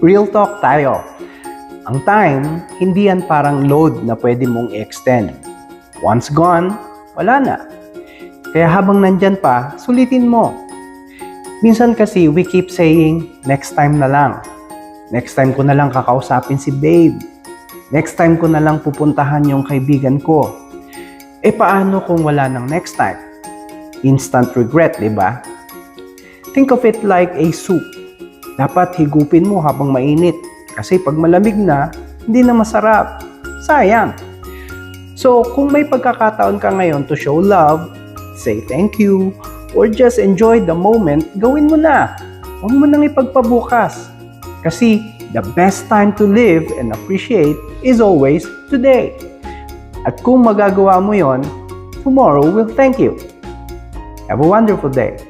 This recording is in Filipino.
Real talk tayo. Ang time, hindi yan parang load na pwede mong i-extend. Once gone, wala na. Kaya habang nandyan pa, sulitin mo. Minsan kasi we keep saying, next time na lang. Next time ko na lang kakausapin si babe. Next time ko na lang pupuntahan yung kaibigan ko. E paano kung wala ng next time? Instant regret, di ba? Think of it like a soup. Dapat higupin mo habang mainit. Kasi pag malamig na, hindi na masarap. Sayang. So, kung may pagkakataon ka ngayon to show love, say thank you, or just enjoy the moment, gawin mo na. Huwag mo nang ipagpabukas. Kasi the best time to live and appreciate is always today. At kung magagawa mo yon, tomorrow will thank you. Have a wonderful day.